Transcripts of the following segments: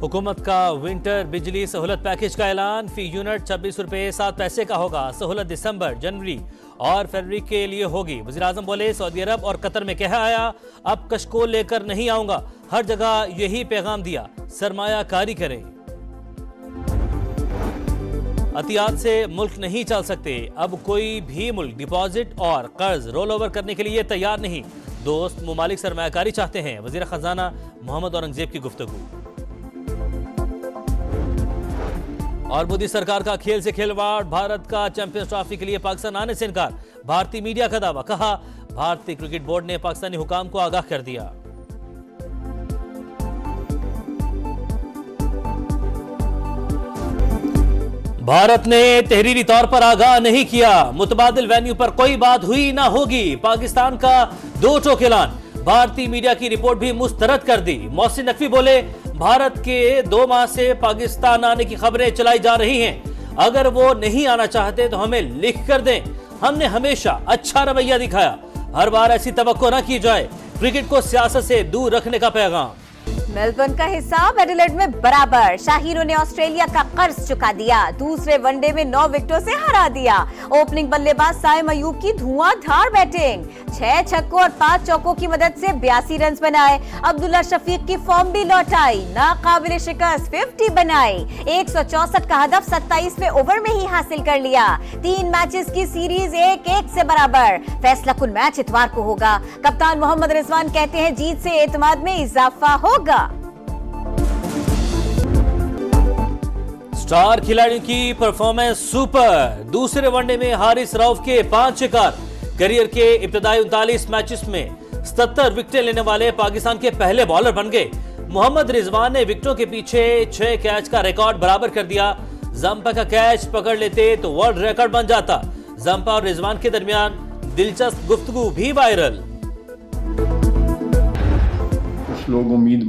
हुकूमत का विंटर बिजली सहूलत पैकेज का ऐलान। फी यूनिट 26 रुपए 7 पैसे का होगा। सहूलत दिसंबर, जनवरी और फरवरी के लिए होगी। वज़ीर आज़म बोले, सऊदी अरब और कतर में कह आया, अब कशकोल लेकर नहीं आऊंगा। हर जगह यही पैगाम दिया, सरमायाकारी करें। अतियात से मुल्क नहीं चल सकते। अब कोई भी मुल्क डिपॉजिट और कर्ज रोल ओवर करने के लिए तैयार नहीं। दोस्त मुमालिक सरमायाकारी चाहते हैं। वज़ीर खजाना मोहम्मद औरंगजेब की गुफ्तगू। और मोदी सरकार का खेल से खिलवाड़, भारत का चैंपियंस ट्रॉफी के लिए पाकिस्तान आने से इनकार। भारतीय मीडिया का दावा, कहा भारतीय क्रिकेट बोर्ड ने पाकिस्तानी हुकाम को आगाह कर दिया। भारत ने तहरीरी तौर पर आगाह नहीं किया। मुतबादिल वेन्यू पर कोई बात हुई ना होगी। पाकिस्तान का 2 टोक ऐलान। भारतीय मीडिया की रिपोर्ट भी मुस्तरद कर दी। मोहसिन नकवी बोले, भारत के 2 माह से पाकिस्तान आने की खबरें चलाई जा रही हैं। अगर वो नहीं आना चाहते तो हमें लिख कर दें। हमने हमेशा अच्छा रवैया दिखाया। हर बार ऐसी तवक्को न की जाए। क्रिकेट को सियासत से दूर रखने का पैगाम। मेलबर्न का हिसाब एडिलेड में बराबर। शाहीनों ने ऑस्ट्रेलिया का कर्ज चुका दिया। दूसरे वनडे में 9 विकेटों से हरा दिया। ओपनिंग बल्लेबाज साइम अयूब की धुआंधार बैटिंग। 6 छक्कों और 5 चौकों की मदद से 82 रन बनाए। अब्दुल्ला शफीक की फॉर्म भी लौटाई। नाकाबिले शिकस्त 50 बनाई। 164 का हदफ 27वें ओवर में ही हासिल कर लिया। 3 मैचेस की सीरीज 1-1 से बराबर। फैसला कुल मैच इतवार को होगा। कप्तान मोहम्मद रिजवान कहते हैं, जीत से एतमाद में इजाफा होगा। स्टार खिलाड़ियों की परफॉर्मेंस सुपर। दूसरे वनडे में हारिस रऊफ के 5 शिकार। करियर के इब्तदाई 39 मैचेस में 77 विकेटें लेने वाले पाकिस्तान के पहले बॉलर बन गए। मोहम्मद रिजवान ने विकेटों के पीछे 6 कैच का रिकॉर्ड बराबर कर दिया। जंपा का कैच पकड़ लेते तो वर्ल्ड रिकॉर्ड बन जाता। जंपा और रिजवान के दरमियान दिलचस्प गुफ्तगू भी वायरल। लोग उम्मीद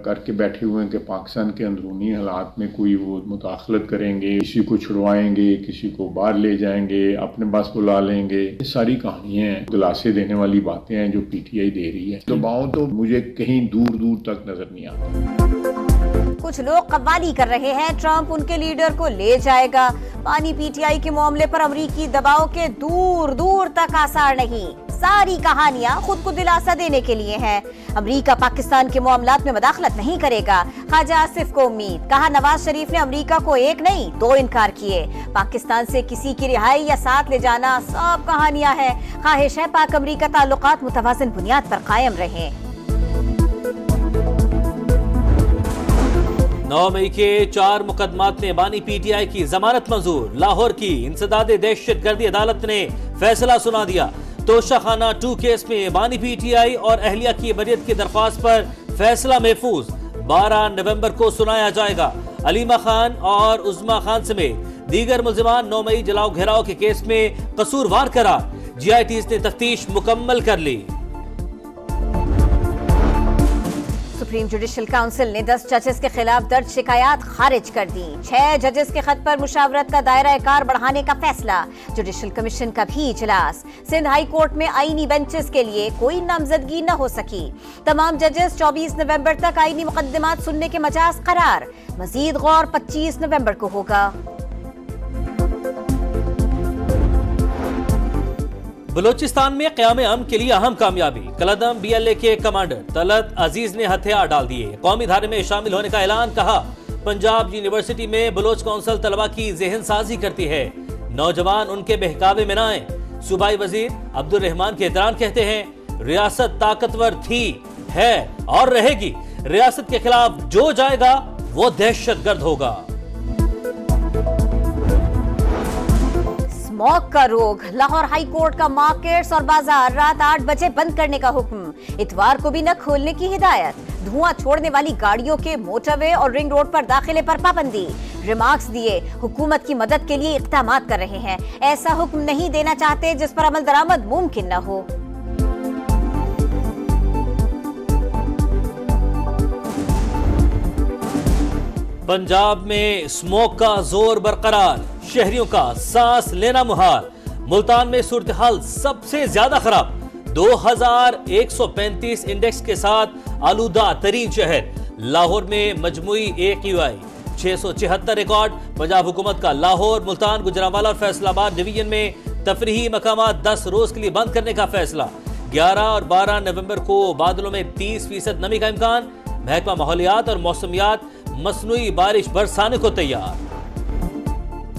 करके बैठे हुए हैं कि पाकिस्तान के अंदरूनी हालात में कोई वो मुदाखलत करेंगे, किसी को छुड़वाएंगे, किसी को बाहर ले जाएंगे, अपने पास बुला लेंगे। ये सारी कहानियां हैं, दिलासे देने वाली बातें हैं जो पीटीआई दे रही है। दबाव तो मुझे कहीं दूर दूर तक नजर नहीं आता। कुछ लोग कव्वाली कर रहे हैं, ट्रंप उनके लीडर को ले जाएगा। पानी पीटीआई के मामले पर अमरीकी दबाव के दूर दूर तक आसार नहीं। सारी कहानियां खुद को दिलासा देने के लिए हैं। अमरीका पाकिस्तान के मामलात में मदाखलत नहीं करेगा। ख्वाजा आसिफ को उम्मीद, कहा नवाज शरीफ ने अमरीका को 1 नहीं 2 इनकार किए। पाकिस्तान से किसी की रिहाई या साथ ले जाना सब कहानियां हैं। ख्वाहिश है पाक अमरीका ताल्लुकात मुतवाज़िन बुनियाद पर कायम रहें। 9 मई के 4 मुकदमात में बानी पीटीआई की जमानत मंजूर। लाहौर की इंसदादे दहशतगर्दी अदालत ने फैसला सुना दिया। तोशाखाना 2 केस में बानी पीटीआई और अहलिया की बरियत की दरख्वास्त पर फैसला महफूज। 12 नवंबर को सुनाया जाएगा। अलीमा खान और उज़मा खान समेत दीगर मुल्जिमान 9 मई जलाओ घेराव के केस में कसूरवार करार। जीआईटीज़ ने तफ्तीश मुकम्मल कर ली। सुप्रीम जुडिशल काउंसिल ने 10 जजेस के खिलाफ दर्ज शिकायत खारिज कर दी। 6 जजेस के खत पर मुशावरत का दायरा कार बढ़ाने का फैसला। जुडिशल कमीशन का भी इजलास। सिंध हाई कोर्ट में आईनी बेंचेस के लिए कोई नामजदगी न हो सकी। तमाम जजेस 24 नवंबर तक आईनी मुकदमात सुनने के मजाज करार। मजीद गौर 25 नवंबर को होगा। बलोचिस्तान में क़याम अमन के लिए अहम कामयाबी। कलदम BLA के कमांडर तलत अजीज ने हथियार डाल दिए। कौमी धारे में शामिल होने का ऐलान। कहा पंजाब यूनिवर्सिटी में बलोच कौंसिल तलबा की ज़हन साजी करती है। नौजवान उनके बहकावे में न आए। सूबाई वजीर अब्दुल रहमान के एतरान कहते हैं, रियासत ताकतवर थी, है और रहेगी। रियासत के खिलाफ जो जाएगा वो दहशतगर्द होगा। स्मॉग का रोग। लाहौर हाई कोर्ट का मार्केट्स और बाजार रात 8 बजे बंद करने का हुक्म। इतवार को भी न खोलने की हिदायत। धुआं छोड़ने वाली गाड़ियों के मोटरवे और रिंग रोड पर दाखिले पर पाबंदी। रिमार्क्स दिए, हुकूमत की मदद के लिए इक़दामात कर रहे हैं। ऐसा हुक्म नहीं देना चाहते जिस पर अमल दरामद मुमकिन न हो। पंजाब में स्मोक का जोर बरकरार। शहरियों का सांस लेना मुहाल। मुल्तान में सूरत हाल सबसे ज्यादा खराब। 2135 इंडेक्स के साथ आलूदा तरीन शहर। लाहौर में मजमुई AQI 676 रिकॉर्ड। पंजाब हुकूमत का लाहौर, मुल्तान, गुजरांवाला और फैसलाबाद डिवीजन में तफरीही मकामात 10 रोज के लिए बंद करने का फैसला। 11 और 12 नवंबर को बादलों में 30% नमी का इम्कान। महकमा माहौलियात और मौसमियात मसनूई बारिश बरसाने को तैयार।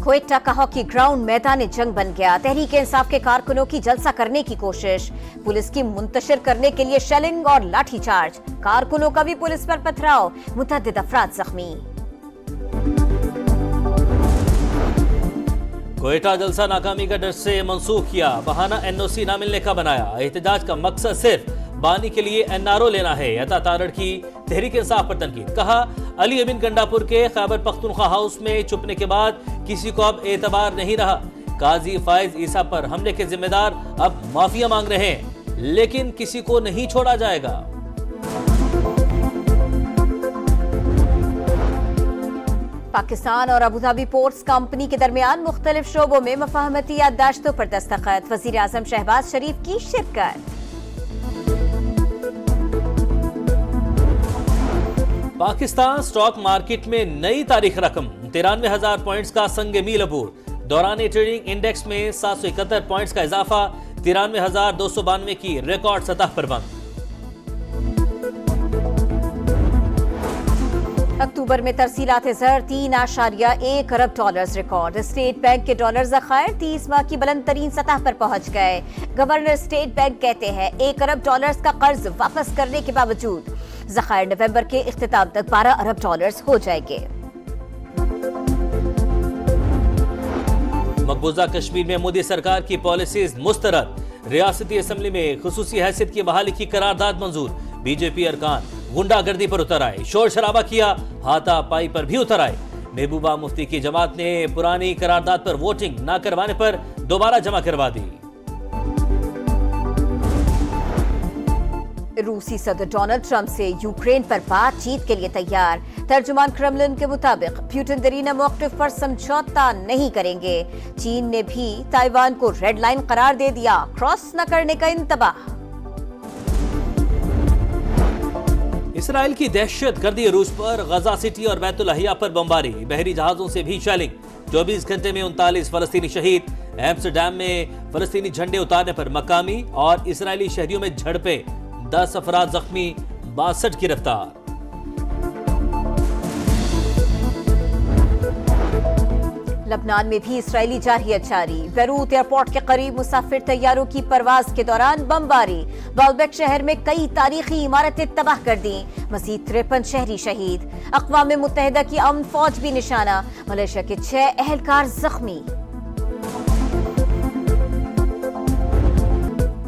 क्वेटा का हॉकी ग्राउंड मैदान जंग बन गया। तहरीक इंसाफ के कारकुनों की जलसा करने की कोशिश। पुलिस की मुंतशिर करने के लिए शेलिंग और लाठीचार्ज। कारकुनों का भी पुलिस पर पथराव। मुतअद्दिद अफराद जख्मी। क्वेटा जलसा नाकामी का डर से मंसूख किया। बहाना NOC ना मिलने का बनाया। एहतजाज का मकसद सिर्फ बानी के लिए NRO लेना है। अता तारड़ की तहरीक इंसाफ पर तनकीद। कहा, अली अमीन गंडापुर के खैबर पख्तूनख्वा हाउस में छुपने के बाद किसी को अब एतबार नहीं रहा। काजी फायज ईसा पर हमले के जिम्मेदार अब माफिया मांग रहे हैं, लेकिन किसी को नहीं छोड़ा जाएगा। पाकिस्तान और अबू धाबी पोर्ट्स कंपनी के दरमियान मुख्तलिफ शोबों में मफाहमती याददाश्तों पर दस्तखत। वजीर आजम शहबाज शरीफ की शिरकत। पाकिस्तान स्टॉक मार्केट में नई तारीख रकम। 93,000 पॉइंट्स का संग मील अबूर। दौरान ट्रेडिंग इंडेक्स में 771 पॉइंट्स का इजाफा। 93,292 की रिकॉर्ड सतह पर बंद। अक्टूबर में तरसीलात ज़र 3.1 अरब डॉलर्स रिकॉर्ड। स्टेट बैंक के डॉलर ज़खायर 30 माह की बुलंद तरीन सतह पर पहुंच गए। गवर्नर स्टेट बैंक कहते हैं 1 अरब डॉलर्स का कर्ज वापस करने के बावजूद ज़खायर नवंबर के इख्तिताम तक 12 अरब डॉलर्स हो जाएंगे। मकबूजा कश्मीर में मोदी सरकार की पॉलिसीज मुस्तरद। रियासती असेंबली में खुसूसी हैसियत की बहाली की करारदाद मंजूर। बीजेपी अरकान गुंडागर्दी पर उतर आए, शोर शराबा किया, हाथापाई पर भी उतर आए। महबूबा मुफ्ती की जमात ने पुरानी करारदाद पर वोटिंग न करवाने पर दोबारा जमा करवा दी। रूसी सदर डोनाल्ड ट्रंप से यूक्रेन पर बातचीत के लिए तैयार। तर्जुमान क्रेमलिन के मुताबिक प्यूटिन दरीना मौक़िफ़ पर समझौता नहीं करेंगे। चीन ने भी ताइवान को रेड लाइन करार दे दिया, क्रॉस न करने का इंतबाह। इसराइल की दहशत गर्दी रूस पर गजा सिटी और बैतुल अहिया पर बमबारी। बहरी जहाजों से भी शेलिंग। 24 घंटे में 39 फलस्तीनी शहीद। एम्स्टरडैम में फलस्तीनी झंडे उतारने पर मकामी और इसराइली शहरियों में झड़पें। 10 अफराद जख्मी, 62 गिरफ्तार। लबनान में भी इसराइली जारहियत जारी। बेरूत एयरपोर्ट के करीब मुसाफिर तैयारों की परवाज के दौरान बमबारी। बाल्बेक शहर में कई तारीखी इमारतें तबाह कर दी। मजीद 53 शहरी शहीद। अक़वाम मुत्तहिदा की अमन फौज भी निशाना। मलेशिया के 6 एहलकार जख्मी।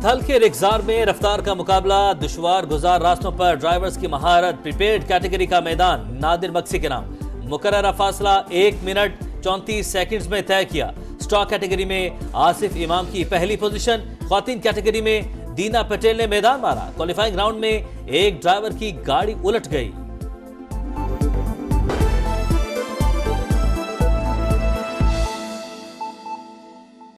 थल के रिक्जार में रफ्तार का मुकाबला। दुश्वार गुजार रास्तों पर ड्राइवर्स की महारत। प्रीपेड कैटेगरी का मैदान नादिर मक्सी के नाम। मुकर्ररा फासला 1 मिनट 34 सेकंड्स में तय किया। स्टॉक कैटेगरी में आसिफ इमाम की पहली पोजीशन। ख्वातीन कैटेगरी में दीना पटेल ने मैदान मारा। क्वालिफाइंग राउंड में एक ड्राइवर की गाड़ी उलट गई।